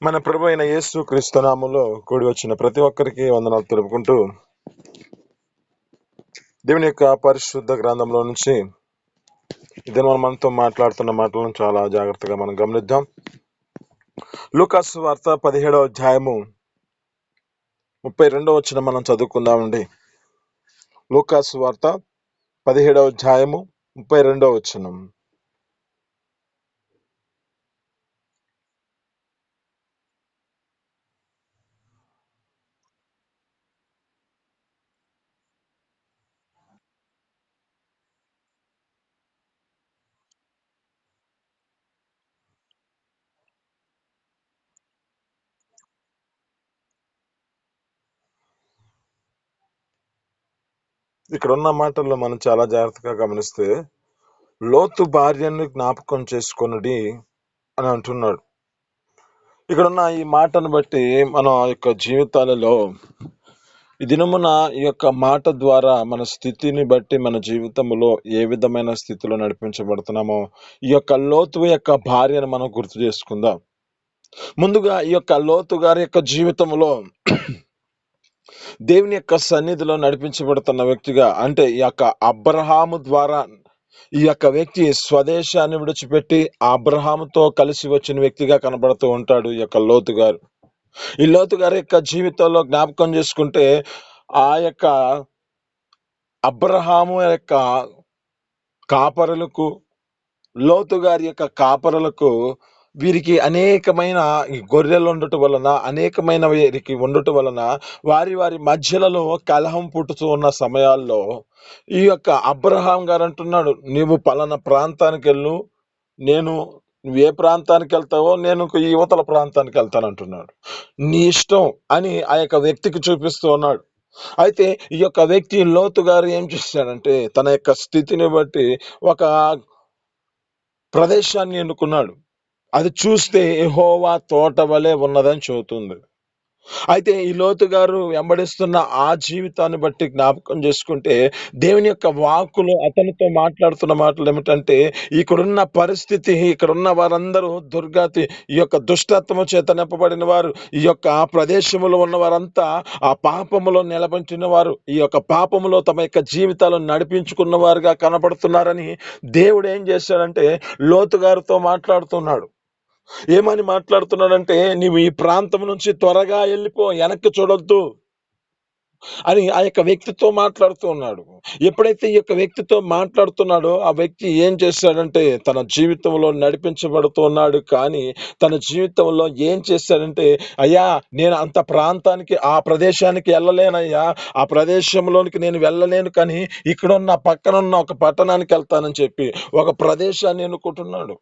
మన ప్రభు అయిన యేసు క్రీస్తు నామములో కూడి వచ్చిన ప్రతి ఒక్కరికి వందనాలు తెలుపుకుంటూ, దేవుని యొక్క పరిశుద్ధ గ్రంథంలో నుంచి ఇదే మనతో మాట్లాడుతున్న మాటలను చాలా జాగ్రత్తగా మనం గమనిద్దాం. లూకాసు వార్త 17వ అధ్యాయము 32వ వచనం మనం చదువుకుందామండి. లూకాసు వార్త 17వ అధ్యాయము 32వ వచనం. ఇక్కడ ఉన్న మాటల్లో మనం చాలా జాగ్రత్తగా గమనిస్తే, లోతు భార్యను జ్ఞాపకం చేసుకొనుడి అని అంటున్నాడు. ఇక్కడున్న ఈ మాటను బట్టి మన యొక్క జీవితాలలో ఈ దినమున ఈ యొక్క మాట ద్వారా మన స్థితిని బట్టి మన జీవితంలో ఏ విధమైన స్థితిలో నడిపించబడుతున్నామో ఈ యొక్క లోతు యొక్క భార్యను మనం గుర్తు చేసుకుందాం. ముందుగా ఈ యొక్క లోతు గారి యొక్క జీవితంలో దేవుని యొక్క సన్నిధిలో నడిపించబడుతున్న వ్యక్తిగా, అంటే ఈ యొక్క అబ్రహాము ద్వారా ఈ యొక్క వ్యక్తి స్వదేశాన్ని విడిచిపెట్టి అబ్రహాముతో కలిసి వచ్చిన వ్యక్తిగా కనబడుతూ ఉంటాడు ఈ యొక్క లోతు గారు. ఈ లోతు గారి యొక్క జీవితంలో జ్ఞాపకం చేసుకుంటే, ఆ యొక్క అబ్రహాము యొక్క కాపరులకు, లోతు గారి యొక్క కాపరులకు వీరికి అనేకమైన ఈ గొర్రెలు ఉండటం వలన, అనేకమైన వీరికి ఉండటం వలన వారి వారి మధ్యలలో కలహం పుట్టుతూ ఉన్న సమయాల్లో ఈ యొక్క అబ్రహాం గారు అంటున్నాడు, నీవు పలానా ప్రాంతానికి వెళ్ళు, నువ్వు ఏ ప్రాంతానికి వెళ్తావో నేను ఈ యువతల ప్రాంతానికి వెళ్తాను అంటున్నాడు. నీ ఇష్టం అని ఆ యొక్క వ్యక్తికి చూపిస్తూ ఉన్నాడు. అయితే ఈ యొక్క వ్యక్తి లోతు గారు ఏం చేశాడంటే, తన యొక్క స్థితిని బట్టి ఒక ప్రదేశాన్ని ఎన్నుకున్నాడు. అది చూస్తే యెహోవా తోట వలె ఉన్నదని చెబుతుంది. అయితే ఈ లోతు గారు వెంబడిస్తున్న ఆ జీవితాన్ని బట్టి జ్ఞాపకం చేసుకుంటే, దేవుని యొక్క వాక్కులు అతనితో మాట్లాడుతున్న మాటలు ఏమిటంటే, ఇక్కడున్న పరిస్థితి, ఇక్కడున్న వారందరూ దుర్గతి, ఈ యొక్క దుష్టత్వము చేత నింపబడిన వారు, ఈ యొక్క ప్రదేశములో ఉన్న వారంతా ఆ పాపములో నిలబడిన వారు, ఈ యొక్క పాపములో తమ యొక్క జీవితాలను నడిపించుకున్న వారుగా కనబడుతున్నారని దేవుడు ఏం చేశాడంటే లోతు గారితో మాట్లాడుతున్నాడు. ఏమని మాట్లాడుతున్నాడంటే, నీవు ఈ ప్రాంతం నుంచి త్వరగా వెళ్ళిపో, వెనక్కి చూడొద్దు అని ఆ యొక్క వ్యక్తితో మాట్లాడుతూ ఉన్నాడు. ఎప్పుడైతే ఈ యొక్క వ్యక్తితో మాట్లాడుతున్నాడో ఆ వ్యక్తి ఏం చేశాడంటే, తన జీవితంలో నడిపించబడుతున్నాడు, కానీ తన జీవితంలో ఏం చేశాడంటే, అయ్యా నేను అంత ప్రాంతానికి, ఆ ప్రదేశానికి వెళ్ళలేనయ్యా, ఆ ప్రదేశంలోనికి నేను వెళ్ళలేను, కానీ ఇక్కడున్న పక్కనున్న ఒక పట్టణానికి వెళ్తానని చెప్పి ఒక ప్రదేశాన్ని ఎన్నుకుంటున్నాడు.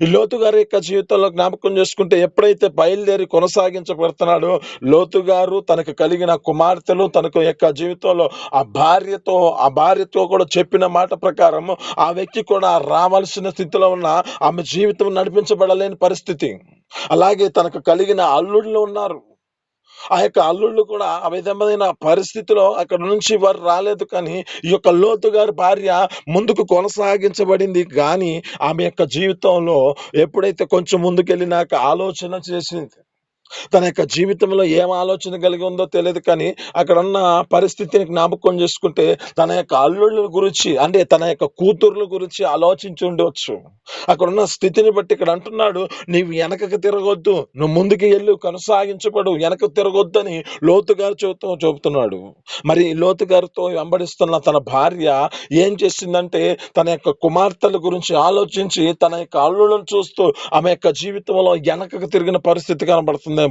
ఈ లోతు గారి యొక్క జీవితంలో జ్ఞాపకం చేసుకుంటే, ఎప్పుడైతే బయలుదేరి కొనసాగించబడుతున్నాడో, లోతు గారు తనకు కలిగిన కుమార్తెలు, తనకు యొక్క జీవితంలో ఆ భార్యతో కూడా చెప్పిన మాట ప్రకారం ఆ వ్యక్తి కూడా రావాల్సిన స్థితిలో ఉన్న ఆమె జీవితం నడిపించబడలేని పరిస్థితి. అలాగే తనకు కలిగిన అల్లుళ్ళు ఉన్నారు. ఆ యొక్క అల్లుళ్ళు కూడా ఆ విధమైన పరిస్థితిలో అక్కడ నుంచి వారు రాలేదు, కానీ ఈ యొక్క లోతు గారి భార్య ముందుకు కొనసాగించబడింది. కానీ ఆమె యొక్క జీవితంలో ఎప్పుడైతే కొంచెం ముందుకెళ్ళినాక ఆలోచన చేసింది, తన యొక్క జీవితంలో ఏం ఆలోచన కలిగి ఉందో తెలియదు, కానీ అక్కడ ఉన్న పరిస్థితిని జ్ఞాపకం చేసుకుంటే తన యొక్క అల్లుళ్ళ గురించి, అంటే తన యొక్క కూతుర్ల గురించి ఆలోచించి ఉండవచ్చు. అక్కడ ఉన్న స్థితిని బట్టి ఇక్కడ అంటున్నాడు, నీవు వెనకకు తిరగొద్దు, నువ్వు ముందుకు వెళ్ళు, కొనసాగించబడు, వెనక తిరగొద్దు అని లోతు గారు చెబుతున్నాడు. మరి లోతు గారితో వెంబడిస్తున్న తన భార్య ఏం చేసిందంటే, తన యొక్క కుమార్తెల గురించి ఆలోచించి తన యొక్క అల్లుళ్ళను చూస్తూ ఆమె యొక్క జీవితంలో వెనకకు తిరిగిన పరిస్థితి కనబడుతుందేమో.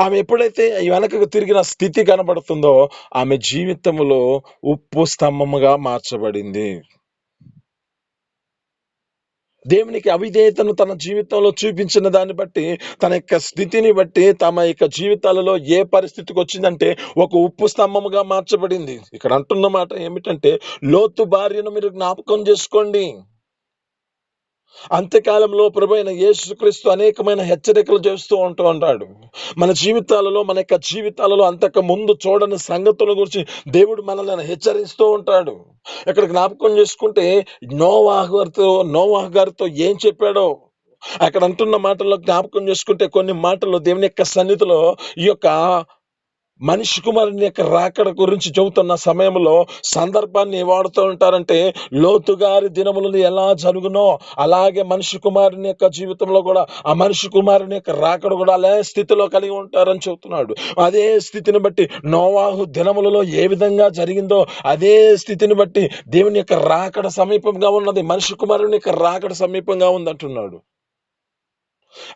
ఆమె ఎప్పుడైతే ఈ వెనకకు తిరిగిన స్థితి కనబడుతుందో, ఆమె జీవితంలో ఉప్పు స్తంభముగా మార్చబడింది. దేవునికి అవిధేయతను తన జీవితంలో చూపించిన దాన్ని బట్టి, తన యొక్క స్థితిని బట్టి, తమ యొక్క జీవితాలలో ఏ పరిస్థితికి వచ్చిందంటే ఒక ఉప్పు స్తంభముగా మార్చబడింది. ఇక్కడ అంటున్న మాట ఏమిటంటే, లోతు భార్యను మీరు జ్ఞాపకం చేసుకోండి. అంత్యకాలంలో ప్రభువైన యేసుక్రీస్తు అనేకమైన హెచ్చరికలు చేస్తూ ఉంటాడు. మన జీవితాలలో, మన యొక్క జీవితాలలో అంతకు ముందు చూడని సంగతుల గురించి దేవుడు మనల్ని హెచ్చరిస్తూ ఉంటాడు. ఇక్కడ జ్ఞాపకం చేసుకుంటే నోవాహు గారితో ఏం చెప్పాడో, అక్కడ అంటున్న మాటల్లో జ్ఞాపకం చేసుకుంటే కొన్ని మాటలు దేవుని యొక్క సన్నిధిలో ఈ యొక్క మనిషి కుమారుని యొక్క రాకడ గురించి చెబుతున్న సమయంలో సందర్భాన్ని వాడుతూ ఉంటారంటే, లోతు గారి దినములను ఎలా జరుగునో అలాగే మనిషి కుమారుని యొక్క జీవితంలో కూడా ఆ మనిషి కుమారుని యొక్క రాకడ కూడా అదే స్థితిలో కలిగి ఉంటారని చెబుతున్నాడు. అదే స్థితిని బట్టి నోవాహు దినములలో ఏ విధంగా జరిగిందో అదే స్థితిని బట్టి దేవుని యొక్క రాకడ సమీపంగా ఉన్నది, మనిషి కుమారుని యొక్క రాకడ సమీపంగా ఉందంటున్నాడు.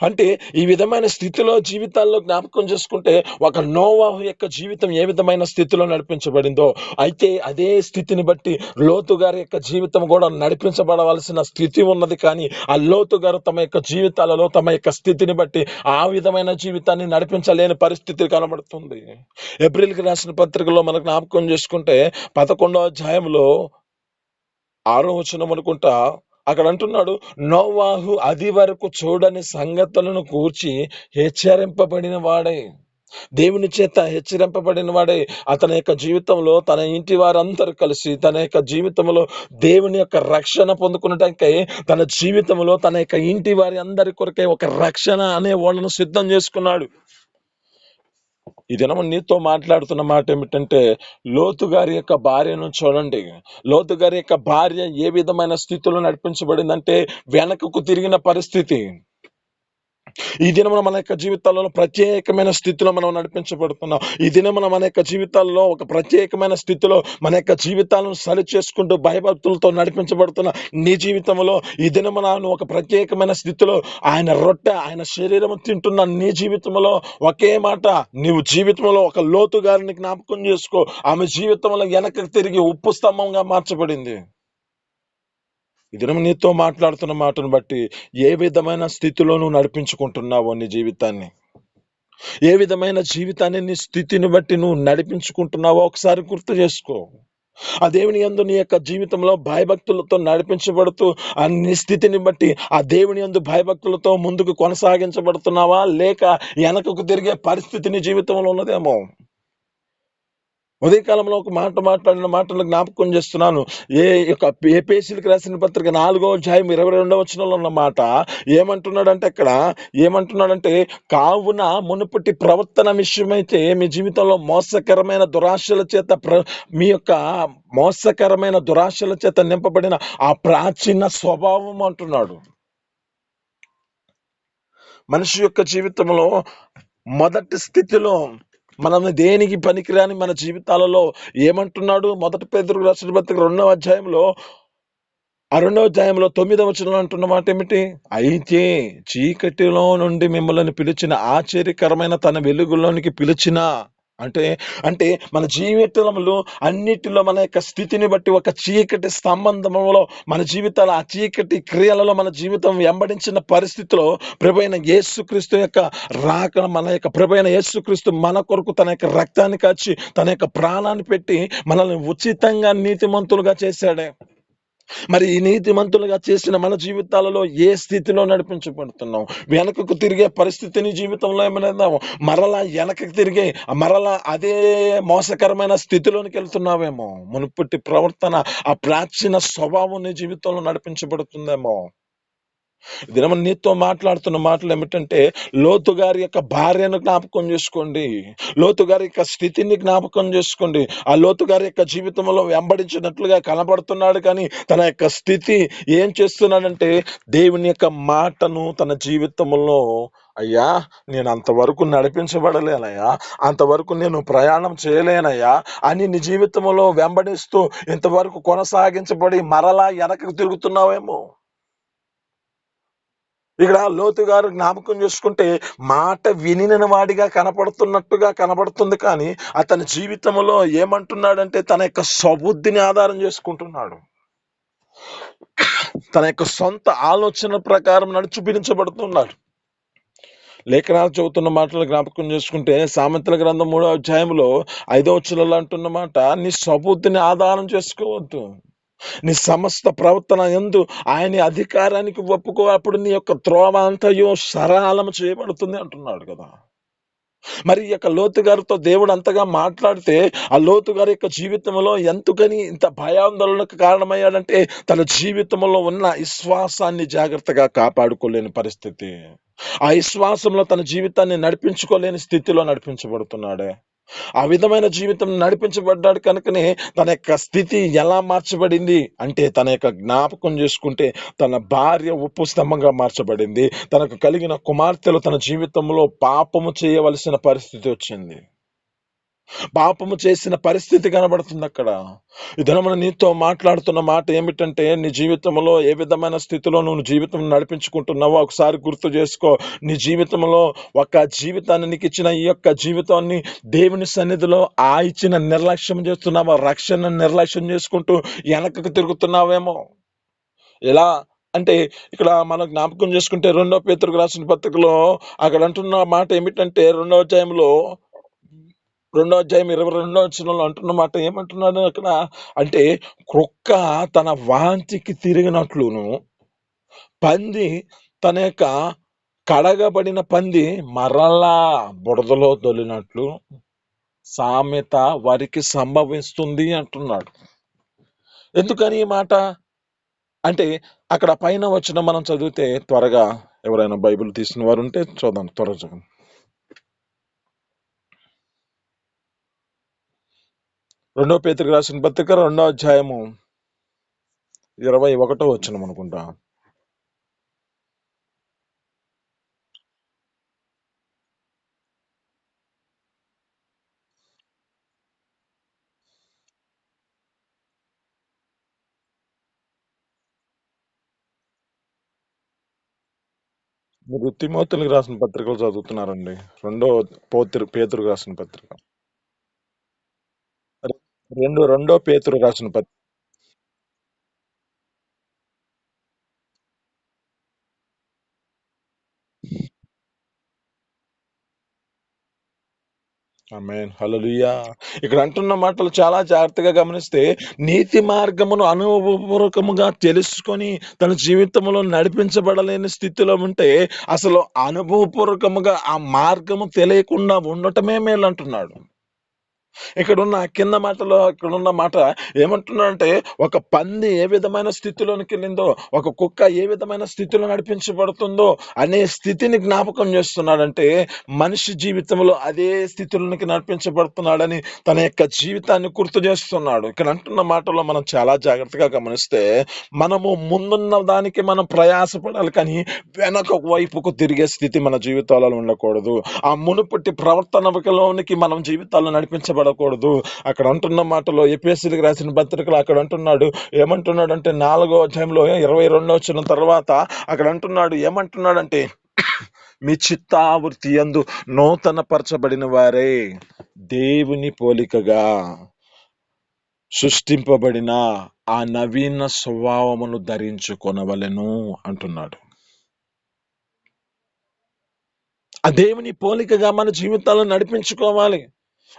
అంటే ఈ విధమైన స్థితిలో జీవితాల్లో జ్ఞాపకం చేసుకుంటే ఒక నోవాహు యొక్క జీవితం ఏ విధమైన స్థితిలో నడిపించబడిందో, అయితే అదే స్థితిని బట్టి లోతు గారి యొక్క జీవితం కూడా నడిపించబడవలసిన స్థితి ఉన్నది. కానీ ఆ లోతు గారు తమ యొక్క జీవితాలలో తమ యొక్క స్థితిని బట్టి ఆ విధమైన జీవితాన్ని నడిపించలేని పరిస్థితి కనబడుతుంది. ఏప్రిల్కి రాసిన పత్రికలో మనకు జ్ఞాపకం చేసుకుంటే 11వ అధ్యాయంలో 6వ వచనం అనుకుంటా, అక్కడ అంటున్నాడు, నోవాహు అది వరకు చూడని సంగతులను గూర్చి హెచ్చరింపబడిన వాడే, దేవుని చేత హెచ్చరింపబడిన వాడే అతని యొక్క జీవితంలో తన ఇంటి వారందరూ కలిసి తన యొక్క జీవితంలో దేవుని యొక్క రక్షణ పొందుకున్నటంకై తన జీవితంలో తన యొక్క ఇంటి వారి అందరి కొరకై ఒక రక్షణ అనే వాళ్ళను సిద్ధం చేసుకున్నాడు. ఈ దినం నీతో మాట్లాడుతున్న మాట ఏమిటంటే, లోతు గారి యొక్క భార్యను చూడండి. లోతు గారి యొక్క భార్య ఏ విధమైన స్థితిలో నడిపించబడిందంటే వెనకకు తిరిగిన పరిస్థితి. ఈ దినమున మన యొక్క జీవితాలలో ప్రత్యేకమైన స్థితిలో మనం నడిపించబడుతున్నాం. ఈ దినమున మన యొక్క జీవితాల్లో ఒక ప్రత్యేకమైన స్థితిలో మన యొక్క జీవితాలను సరి చేసుకుంటూ భయభక్తులతో నడిపించబడుతున్న నీ జీవితంలో ఈ దినమున నువ్వు ఒక ప్రత్యేకమైన స్థితిలో ఆయన రొట్టె ఆయన శరీరం తింటున్న నీ జీవితంలో ఒకే మాట, నీవు జీవితంలో ఒక లోతు గారిని జ్ఞాపకం చేసుకో. ఆమె జీవితంలో వెనక్కి తిరిగి ఉప్పు స్తంభంగా మార్చబడింది. ఈ దినం నీతో మాట్లాడుతున్న మాటను బట్టి ఏ విధమైన స్థితిలో నువ్వు నడిపించుకుంటున్నావో నీ జీవితాన్ని, ఏ విధమైన జీవితాన్ని నీ స్థితిని బట్టి నువ్వు నడిపించుకుంటున్నావో ఒకసారి గుర్తు చేసుకో. ఆ దేవుని యందు నీ యొక్క జీవితంలో భయభక్తులతో నడిపించబడుతూ ఆ నీ స్థితిని బట్టి ఆ దేవుని యందు భయభక్తులతో ముందుకు కొనసాగించబడుతున్నావా, లేక వెనకకు తిరిగే పరిస్థితి నీ జీవితంలో ఉన్నదేమో. ఉదయకాలంలో ఒక మాట మాట్లాడిన మాటలు జ్ఞాపకం చేస్తున్నాను. ఎఫెసీయులకు రాసిన పత్రిక 4వ అధ్యాయం 22వ వచనంలో ఉన్న మాట ఏమంటున్నాడంటే, అక్కడ ఏమంటున్నాడంటే, కావున మునుపటి ప్రవర్తన విషయమైతే మీ జీవితంలో మోసకరమైన దురాశల చేత మీ యొక్క మోసకరమైన దురాశల చేత నింపబడిన ఆ ప్రాచీన స్వభావం అంటున్నాడు. మనిషి యొక్క జీవితంలో మొదటి స్థితిలో మనం దేనికి పనికిరాని మన జీవితాలలో ఏమంటున్నాడు? మొదటి పేతురు రాసిన పత్రిక 2వ అధ్యాయంలో 9వ వచనంలో అంటున్న మాట ఏమిటి? అయితే చీకటిలో నుండి మిమ్మల్ని పిలిచిన ఆశ్చర్యకరమైన తన వెలుగులోనికి పిలిచిన అంటే అంటే మన జీవితంలో అన్నిటిలో మన యొక్క స్థితిని బట్టి ఒక చీకటి సంబంధంలో మన జీవితాల ఆ చీకటి క్రియలలో మన జీవితం వెంబడించిన పరిస్థితిలో ప్రభువైన యేసుక్రీస్తు యొక్క రాకడ, మన యొక్క ప్రభువైన యేసుక్రీస్తు మన కొరకు తన యొక్క రక్తాన్ని కాచి తన యొక్క ప్రాణాన్ని పెట్టి మనల్ని ఉచితంగా నీతిమంతులుగా చేశాడే. మరి ఈ నీతిమంతులుగా చేసిన మన జీవితాలలో ఏ స్థితిలో నడిపించబడుతున్నాం? వెనకకు తిరిగే పరిస్థితి నీ జీవితంలో ఏమైనా మరలా వెనకకు తిరిగే మరలా అదే మోసకరమైన స్థితిలోనికి వెళ్తున్నావేమో. మునుపటి ప్రవర్తన ఆ ప్రాచీన స్వభావం నీ జీవితంలో నడిపించబడుతుందేమో. దినం నీతో మాట్లాడుతున్న మాటలు ఏమిటంటే, లోతు గారి యొక్క భార్యను జ్ఞాపకం చేసుకోండి, లోతు గారి యొక్క స్థితిని జ్ఞాపకం చేసుకోండి. ఆ లోతు గారి యొక్క జీవితంలో వెంబడించినట్లుగా కనబడుతున్నాడు, కానీ తన యొక్క స్థితి ఏం చేస్తున్నాడంటే దేవుని యొక్క మాటను తన జీవితంలో, అయ్యా నేను అంతవరకు నడిపించబడలేనయ్యా, అంతవరకు నేను ప్రయాణం చేయలేనయ్యా అని నీ జీవితంలో వెంబడిస్తూ ఇంతవరకు కొనసాగించబడి మరలా వెనకకు తిరుగుతున్నావేమో. ఇక్కడ లోతు గారు జ్ఞాపకం చేసుకుంటే మాట వినిన వాడిగా కనపడుతున్నట్టుగా కనబడుతుంది, కానీ అతని జీవితంలో ఏమంటున్నాడంటే తన యొక్క స్వబుద్ధిని ఆధారం చేసుకుంటున్నాడు. తన యొక్క సొంత ఆలోచన ప్రకారం నడుచుపించబడుతున్నాడు. లేఖనాలు చెబుతున్న మాటలు జ్ఞాపకం చేసుకుంటే సామెతల గ్రంథం 3వ అధ్యాయంలో 5వ వచనంలో అంటున్న మాట, నీ స్వబుద్ధిని ఆధారం చేసుకోవద్దు, నీ సమస్త ప్రవర్తన యందు ఆయన అధికారానికి ఒప్పుకో, అప్పుడు నీ యొక్క త్రోవ అంతయు సరళం చేయబడుతుంది అంటున్నాడు కదా. మరి ఈ యొక్క లోతు గారితో దేవుడు అంతగా మాట్లాడితే, ఆ లోతు గారి యొక్క జీవితంలో ఎందుకని ఇంత భయాందోళనకు కారణమయ్యాడంటే, తన జీవితంలో ఉన్న విశ్వాసాన్ని జాగ్రత్తగా కాపాడుకోలేని పరిస్థితి. ఆ విశ్వాసంలో తన జీవితాన్ని నడిపించుకోలేని స్థితిలో నడిపించబడుతున్నాడే. ఆ విధమైన జీవితం నడిపించబడ్డాడు కనుకనే తన యొక్క స్థితి ఎలా మార్చబడింది అంటే, తన యొక్క జ్ఞాపకం చేసుకుంటే తన భార్య ఉప్పు స్తంభంగా మార్చబడింది. తనకు కలిగిన కుమార్తెలు తన జీవితంలో పాపము చేయవలసిన పరిస్థితి వచ్చింది. పాపము చేసిన పరిస్థితి కనబడుతుందక్కడ. ఈ దినమున నీతో మాట్లాడుతున్న మాట ఏమిటంటే, నీ జీవితంలో ఏ విధమైన స్థితిలో నువ్వు జీవితం నడిపించుకుంటున్నావో ఒకసారి గుర్తు చేసుకో. నీ జీవితంలో ఒక జీవితాన్ని నీకిచ్చిన ఈ యొక్క జీవితాన్ని దేవుని సన్నిధిలో ఇచ్చిన నిర్లక్ష్యం చేస్తున్నావా? రక్షణను నిర్లక్ష్యం చేసుకుంటూ వెనకకు తిరుగుతున్నావేమో. ఎలా అంటే ఇక్కడ మనం జ్ఞాపకం చేసుకుంటే 2 పేతురుకు రాసిన పత్రికలో అక్కడ అంటున్న మాట ఏమిటంటే, 2 అధ్యాయం 22 అంటున్న మాట ఏమంటున్నాడు అక్కడ అంటే, కుక్క తన వాంతికి తిరిగినట్లును, పంది తన యొక్క కడగబడిన పంది మరలా బురదలో దొల్లినట్లు సామెత వారికి సంభవిస్తుంది అంటున్నాడు. ఎందుకని ఈ మాట అంటే, అక్కడ పైన వచ్చిన మనం చదివితే త్వరగా ఎవరైనా బైబిల్ తీసిన వారు ఉంటే చూద్దాం త్వరగా చదవండి. 2 పేతురుకు రాసిన పత్రిక 2 అధ్యాయము 21 అనుకుంటా. మీరు తిమోతికి రాసిన పత్రికలు చదువుతున్నారండి. పేతురుకు రాసిన పత్రిక. రెండో పేతురు రాసిన పత్రిక. ఆమేన్. హల్లెలూయా. ఇక్కడ అంటున్న మాటలు చాలా జాగ్రత్తగా గమనిస్తే, నీతి మార్గమును అనుభవపూర్వకముగా తెలుసుకొని తన జీవితంలో నడిపించబడలేని స్థితిలో ఉంటే, అసలు అనుభవపూర్వకముగా ఆ మార్గము తెలియకుండా ఉండటమే మేలంటున్నాడు. ఇక్కడున్న మాట ఏమంటున్నాడంటే, ఒక పంది ఏ విధమైన స్థితిలోనికి వెళ్ళిందో, ఒక కుక్క ఏ విధమైన స్థితిలో నడిపించబడుతుందో అనే స్థితిని జ్ఞాపకం చేస్తున్నాడంటే, మనిషి జీవితంలో అదే స్థితిలోనికి నడిపించబడుతున్నాడని తన యొక్క జీవితాన్ని గుర్తు చేస్తున్నాడు. ఇక్కడ అంటున్న మాటలో మనం చాలా జాగ్రత్తగా గమనిస్తే, మనము ముందున్న దానికి మనం ప్రయాసపడాలి కానీ వెనక వైపుకు తిరిగే స్థితి మన జీవితాలలో ఉండకూడదు. ఆ మునుపటి ప్రవర్తనలోనికి మనం జీవితాల్లో నడిపించబడకూడదు. అక్కడ అంటున్న మాటలో ఎఫెసీయులకు రాసిన పత్రికలో అక్కడ అంటున్నాడు. ఏమంటున్నాడంటే 4 అధ్యాయంలో 22 తర్వాత అక్కడ అంటున్నాడు. ఏమంటున్నాడంటే, మీ చిత్తావృత్తి యందు నూతన పరచబడిన వారే దేవుని పోలికగా సృష్టింపబడిన ఆ నవీన స్వభావమును ధరించుకొనవలెను అంటున్నాడు. ఆ దేవుని పోలికగా మన జీవితాలను నడిపించుకోవాలి.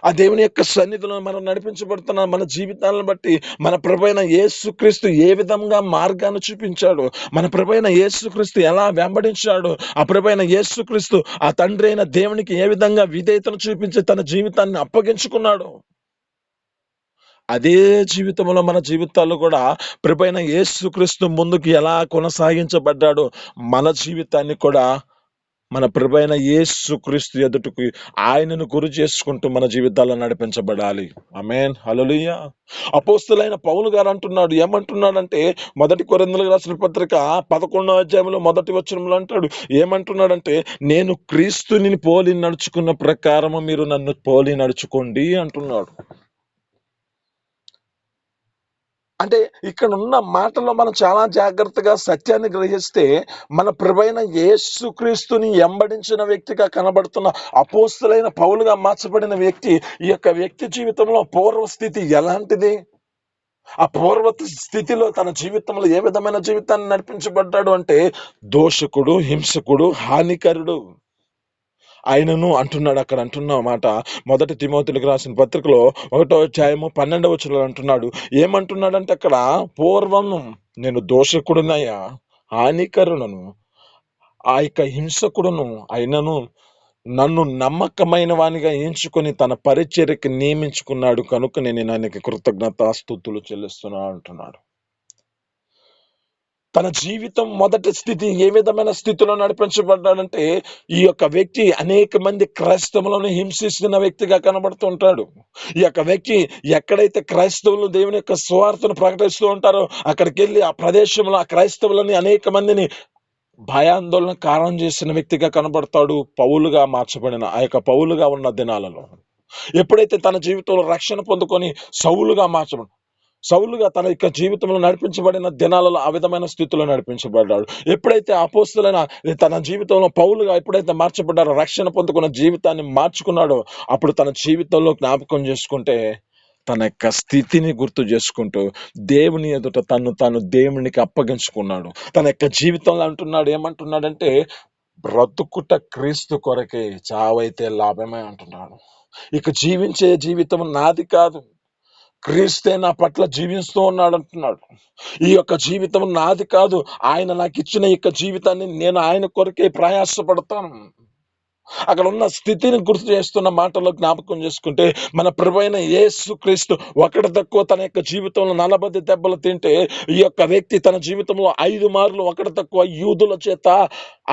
ఆ దేవుని యొక్క సన్నిధిలో మనం నడిపించబడుతున్న మన జీవితాలను బట్టి మన ప్రభువైన యేసుక్రీస్తు ఏ విధంగా మార్గాన్ని చూపించాడు, మన ప్రభువైన యేసుక్రీస్తు ఎలా వెంబడించాడు, ఆ ప్రభువైన యేసుక్రీస్తు ఆ తండ్రి అయిన దేవునికి ఏ విధంగా విధేయతను చూపించి తన జీవితాన్ని అప్పగించుకున్నాడు. అదే జీవితంలో మన జీవితాల్లో కూడా ప్రభువైన యేసుక్రీస్తు ముందుకు ఎలా కొనసాగించబడ్డాడో మన జీవితాన్ని కూడా మన ప్రభువైన యేసుక్రీస్తు ఎదుటకి ఆయనను గురి చేసుకుంటూ మన జీవితాల్లో నడిపించబడాలి. ఆమేన్. హల్లెలూయా. అపోస్తలుడైన పౌలు గారు అంటున్నాడు. ఏమంటున్నాడంటే, 1 కొరింథీయులకు రాసిన పత్రిక 11 అధ్యాయంలో మొదటి వచనంలో అంటాడు. ఏమంటున్నాడంటే, నేను క్రీస్తుని పోలి నడుచుకున్న ప్రకారము మీరు నన్ను పోలి నడుచుకోండి అంటున్నాడు. అంటే ఇక్కడున్న మాటల్లో మనం చాలా జాగ్రత్తగా సత్యాన్ని గ్రహిస్తే, మన ప్రభువైన యేసుక్రీస్తుని వెంబడించిన వ్యక్తిగా కనబడుతున్న అపోస్తలుడైన పౌలుగా మార్చబడిన వ్యక్తి, ఈ యొక్క వ్యక్తి జీవితంలో పూర్వ స్థితి ఎలాంటిది? ఆ పూర్వత స్థితిలో తన జీవితంలో ఏ విధమైన జీవితాన్ని నడిపించబడ్డాడు అంటే, దోషకుడు, హింసకుడు, హానికరుడు. ఆయనను అంటున్నాడు. అక్కడ అంటున్న మాట 1 తిమోతికి రాసిన పత్రికలో 1 అధ్యాయము 12 అంటున్నాడు. ఏమంటున్నాడంటే అక్కడ, పూర్వం నేను దోషకుడునయ్యా, హానికరులను, ఆ యొక్క హింసకుడును అయినను నన్ను నమ్మకమైన వానిగా ఎంచుకొని తన పరిచర్యకి నియమించుకున్నాడు కనుక నేను ఆయనకి కృతజ్ఞతాస్తుతులు చెల్లిస్తున్నా అంటున్నాడు. తన జీవితం మొదటి స్థితి ఏ విధమైన స్థితిలో నడిపించబడ్డాడంటే, ఈ యొక్క వ్యక్తి అనేక మంది క్రైస్తవులను హింసిస్తున్న వ్యక్తిగా కనబడుతుంటాడు. ఈ యొక్క వ్యక్తి ఎక్కడైతే క్రైస్తవులు దేవుని యొక్క సువార్తను ప్రకటిస్తూ ఉంటారో అక్కడికెళ్ళి ఆ ప్రదేశంలో ఆ క్రైస్తవులని అనేక మందిని భయాందోళన కారణం చేసిన వ్యక్తిగా కనబడతాడు. పౌలుగా మార్చబడిన ఆ యొక్క పౌలుగా ఉన్న దినాలలో ఎప్పుడైతే తన జీవితంలో రక్షణ పొందుకొని సౌలుగా తన యొక్క జీవితంలో నడిపించబడిన దినాలలో ఆ విధమైన స్థితిలో నడిపించబడ్డాడు. ఎప్పుడైతే అపోస్తలైన తన జీవితంలో పౌలుగా ఎప్పుడైతే మార్చబడ్డారో, రక్షణ పొందుకున్న జీవితాన్ని మార్చుకున్నాడో, అప్పుడు తన జీవితంలో జ్ఞాపకం చేసుకుంటే తన యొక్క స్థితిని గుర్తు చేసుకుంటూ దేవుని ఎదుట తాను దేవునికి అప్పగించుకున్నాడు. తన యొక్క జీవితంలో ఏమంటున్నాడంటే, బ్రతుకుట క్రీస్తు కొరకే, చావైతే లాభమే అంటున్నాడు. ఇక జీవించే జీవితం నాది కాదు, క్రీస్తే నా పట్ల జీవిస్తూ ఉన్నాడు అంటున్నాడు. ఈ యొక్క జీవితం నాది కాదు, ఆయన నాకు ఇచ్చిన ఈ యొక్క జీవితాన్ని నేను ఆయన కొరకే ప్రయాసపడతాను. అక్కడ ఉన్న స్థితిని గుర్తు చేస్తున్న మాటల్లో జ్ఞాపకం చేసుకుంటే, మన ప్రభువైన యేసుక్రీస్తు ఒకటి తక్కువ తన యొక్క జీవితంలో 40 దెబ్బలు తింటే, ఈ యొక్క వ్యక్తి తన జీవితంలో 5 మార్లు ఒకటి తక్కువ యూదుల చేత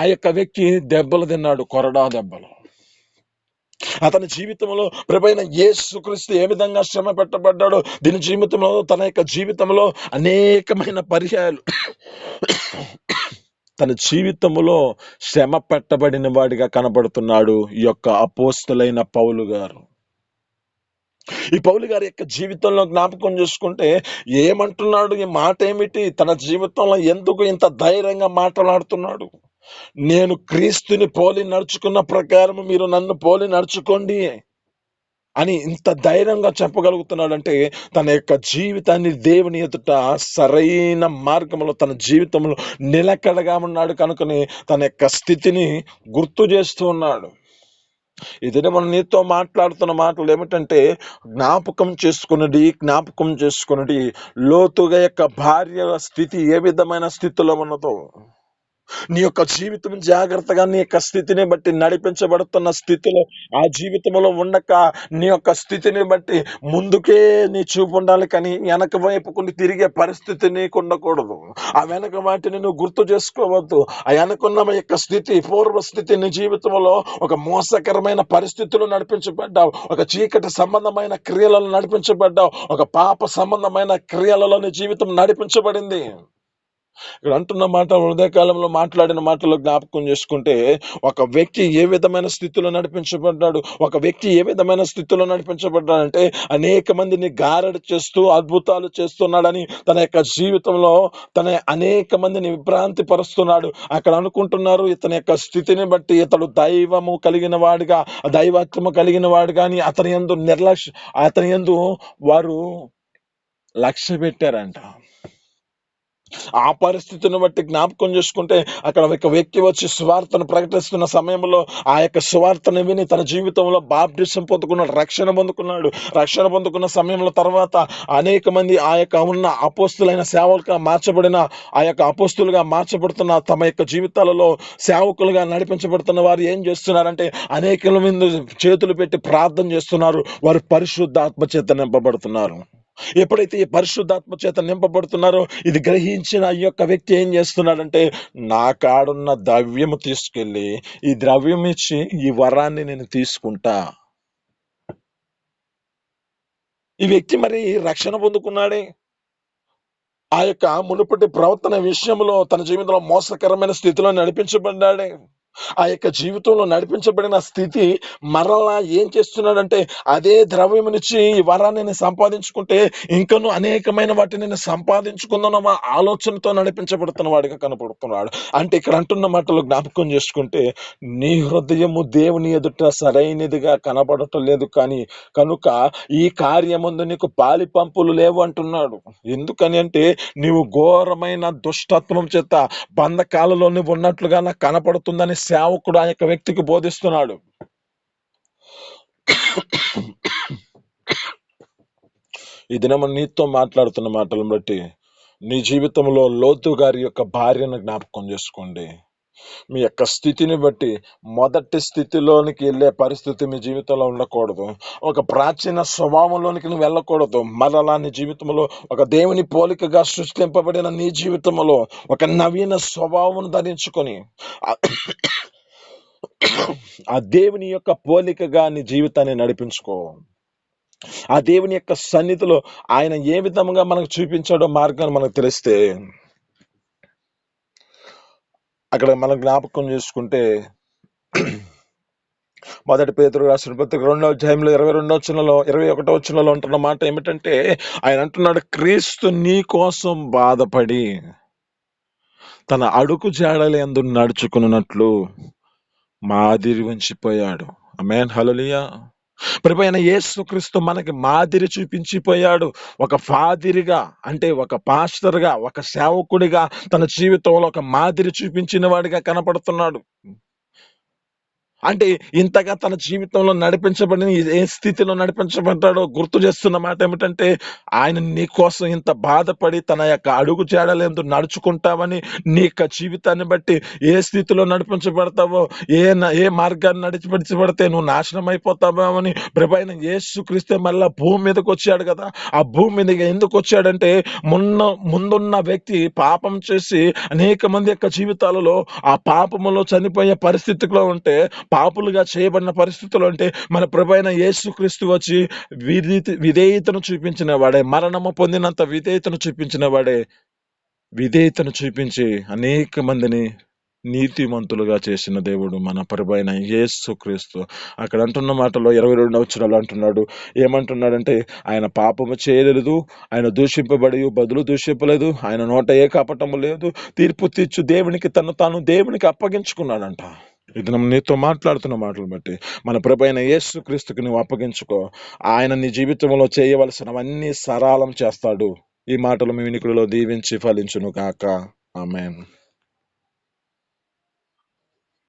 ఆ యొక్క వ్యక్తి దెబ్బలు తిన్నాడు, కొరడా దెబ్బలు. అతని జీవితంలో ప్రభువైన యేసుక్రీస్తు ఏ విధంగా శ్రమ పెట్టబడ్డాడో, దీని జీవితంలో తన యొక్క జీవితంలో అనేకమైన పర్యాయాలు తన జీవితంలో శ్రమ పెట్టబడిన వాడిగా కనబడుతున్నాడు ఈ యొక్క అపోస్తలైన పౌలు గారు. ఈ పౌలు గారి యొక్క జీవితంలో జ్ఞాపకం చేసుకుంటే ఏమంటున్నాడు, ఈ మాట ఏమిటి, తన జీవితంలో ఎందుకు ఇంత ధైర్యంగా మాట్లాడుతున్నాడు? నేను క్రీస్తుని పోలి నడుచుకున్న ప్రకారం మీరు నన్ను పోలి నడుచుకోండి అని ఇంత ధైర్యంగా చెప్పగలుగుతున్నాడంటే, తన యొక్క జీవితాన్ని దేవుని ఎదుట సరైన మార్గంలో తన జీవితంలో నిలకడగా ఉన్నాడు కనుకనే తన యొక్క స్థితిని గుర్తు చేస్తూ ఉన్నాడు. ఇదే మనం నీతో మాట్లాడుతున్న మాటలు ఏమిటంటే, జ్ఞాపకం చేసుకున్నది లోతుగా యొక్క భార్య స్థితి ఏ విధమైన స్థితిలో ఉన్నదో, నీ యొక్క జీవితం జాగ్రత్తగా నీ యొక్క స్థితిని బట్టి నడిపించబడుతున్న స్థితిలో ఆ జీవితంలో ఉండక, నీ యొక్క స్థితిని బట్టి ముందుకే నీ చూపు ఉండాలి కానీ వెనక వైపుకుని తిరిగే పరిస్థితి నీకు ఉండకూడదు. ఆ వెనక వాటిని నువ్వు గుర్తు చేసుకోవద్దు. ఆ వెనకున్న యొక్క స్థితి, పూర్వ స్థితి నీ జీవితంలో ఒక మోసకరమైన పరిస్థితులు నడిపించబడ్డావు, ఒక చీకటి సంబంధమైన క్రియలలో నడిపించబడ్డావు, ఒక పాప సంబంధమైన క్రియలలో నీ జీవితం నడిపించబడింది. ఇక్కడ అంటున్న మాట, హృదయకాలంలో మాట్లాడిన మాటలు జ్ఞాపకం చేసుకుంటే, ఒక వ్యక్తి ఏ విధమైన స్థితిలో నడిపించబడ్డాడంటే, అనేక మందిని గారడి చేస్తూ అద్భుతాలు చేస్తున్నాడని తన యొక్క జీవితంలో అనేక మందిని విభ్రాంతి పరుస్తున్నాడు. అక్కడ అనుకుంటున్నారు ఇతని యొక్క స్థితిని బట్టి ఇతడు దైవము కలిగిన వాడిగా, దైవత్వము కలిగిన వాడు కానీ అతని యందు వారు లక్ష్య పెట్టారంట. ఆ పరిస్థితిని బట్టి జ్ఞాపకం చేసుకుంటే, అక్కడ ఒక వ్యక్తి వచ్చి సువార్తను ప్రకటిస్తున్న సమయంలో ఆ యొక్క సువార్తను విని తన జీవితంలో బాప్టిజం పొందుకున్నాడు, రక్షణ పొందుకున్న సమయంలో తర్వాత అనేక మంది ఆ యొక్క ఉన్న అపోస్తులైన సేవకులుగా మార్చబడిన, ఆ యొక్క అపోస్తులుగా మార్చబడుతున్న తమ యొక్క జీవితాలలో సేవకులుగా నడిపించబడుతున్న వారు ఏం చేస్తున్నారంటే, అనేకల మీద చేతులు పెట్టి ప్రార్థన చేస్తున్నారు, వారు పరిశుద్ధాత్మ చేత నింపబడుతున్నారు. ఎప్పుడైతే ఈ పరిశుద్ధాత్మ చేత నింపబడుతున్నారో, ఇది గ్రహించిన ఈ యొక్క వ్యక్తి ఏం చేస్తున్నాడంటే, నా కాడున్న ద్రవ్యము తీసుకెళ్ళి ఈ ద్రవ్యం ఇచ్చి ఈ వరాన్ని నేను తీసుకుంటా. ఈ వ్యక్తి మరి రక్షణ పొందుకున్నాడే, ఆ యొక్క మునుపటి ప్రవర్తన విషయంలో తన జీవితంలో మోసకరమైన స్థితిలో నడిపించబడ్డాడే. ఆ యొక్క జీవితంలో నడిపించబడిన స్థితి మరలా ఏం చేస్తున్నాడంటే, అదే ద్రవ్యమునిచ్చి ఈ వరాన్ని నేను సంపాదించుకుంటే ఇంకనూ అనేకమైన వాటిని నేను సంపాదించుకుందాం ఆలోచనతో నడిపించబడుతున్న వాడిగా కనపడుతున్నాడు. అంటే ఇక్కడ అంటున్న మాటలు జ్ఞాపకం చేసుకుంటే, నీ హృదయము దేవుని ఎదుట సరైనదిగా కనబడటం లేదు కనుక ఈ కార్యమందు నీకు పాలి పంపులు లేవు అంటున్నాడు. ఎందుకని అంటే, నీవు ఘోరమైన దుష్టత్వం చేత బంధకాలలో నువ్వు ఉన్నట్లుగా నాకు కనపడుతుందని సేవకుడు ఆ యొక్క వ్యక్తికి బోధిస్తున్నాడు. ఈ దినం నీతో మాట్లాడుతున్న మాటలను బట్టి నీ జీవితంలో లోతు గారి యొక్క భార్యను జ్ఞాపకం చేసుకోండి. మీ యొక్క స్థితిని బట్టి మొదటి స్థితిలోనికి వెళ్ళే పరిస్థితి మీ జీవితంలో ఉండకూడదు. ఒక ప్రాచీన స్వభావంలోనికి నువ్వు వెళ్ళకూడదు. మరలా నీ జీవితంలో ఒక దేవుని పోలికగా సృష్టింపబడిన నీ జీవితంలో ఒక నవీన స్వభావం ధరించుకొని ఆ- ఆ దేవుని యొక్క పోలికగా నీ జీవితాన్ని నడిపించుకో. ఆ దేవుని యొక్క సన్నిధిలో ఆయన ఏ విధంగా మనకు చూపించాడో మార్గాన్ని మనకు తెలిస్తే అక్కడ మనం జ్ఞాపకం చేసుకుంటే మొదటి పేతురు రాసిన పత్రిక 2వ అధ్యాయంలో 21వ వచనంలో ఉంటున్న మాట ఏమిటంటే, ఆయన అంటున్నాడు, క్రీస్తు నీ కోసం బాధపడి తన అడుగు జాడలందు నడుచుకున్నట్లు మాదిరి ఉంచిపోయాడు. ఆమేన్, హల్లెలూయా. ప్రభువైన యేసుక్రీస్తు మనకి మాదిరి చూపించిపోయాడు. ఒక ఫాదిరిగా, అంటే ఒక పాస్టర్గా, ఒక సేవకుడిగా తన జీవితంలో ఒక మాదిరి చూపించిన వాడిగా కనపడుతున్నాడు. అంటే ఇంతగా తన జీవితంలో నడిపించబడిన ఏ స్థితిలో నడిపించబడ్డాడో గుర్తు చేస్తున్న మాట ఏమిటంటే, ఆయన నీ కోసం ఇంత బాధపడి తన యొక్క అడుగు జాడలందు నడుచుకుంటావని, నీ యొక్క జీవితాన్ని బట్టి ఏ స్థితిలో నడిపించబడతావో, ఏ మార్గాన్ని నడిపించబడితే నువ్వు నాశనం అయిపోతావో అని ప్రభువైన యేసుక్రీస్తు మళ్ళా భూమి మీదకి వచ్చాడు కదా. ఆ భూమి మీదకి ఎందుకు వచ్చాడంటే, ముందున్న వ్యక్తి పాపం చేసి అనేక మంది యొక్క జీవితాలలో ఆ పాపములో చనిపోయే పరిస్థితిలో ఉంటే, పాపులుగా చేయబడిన పరిస్థితులు అంటే మన ప్రభువైన యేసుక్రీస్తు వచ్చి విధేయతను చూపించిన వాడే, మరణము పొందినంత విధేయతను చూపించి అనేక మందిని నీతిమంతులుగా చేసిన దేవుడు మన ప్రభువైన యేసుక్రీస్తు. అక్కడ అంటున్న మాటలో 22వ వచనంలో అంటున్నాడు, ఏమంటున్నాడంటే, ఆయన పాపము చేయలేదు, ఆయన దూషింపబడి బదులు దూషింపలేదు, ఆయన నోట ఏ కపటము లేదు, తీర్పు తీర్చు దేవునికి తాను దేవునికి అప్పగించుకున్నాడంట. ఇది నీతో మాట్లాడుతున్న మాటలు బట్టి మన ప్రభువైన యేసుక్రీస్తుకి నువ్వు అప్పగించుకో. ఆయన నీ జీవితంలో చేయవలసినవన్నీ సరళం చేస్తాడు. ఈ మాటలు మీ వినికిడిలో దీవించి ఫలించును గాక. ఆమేన్.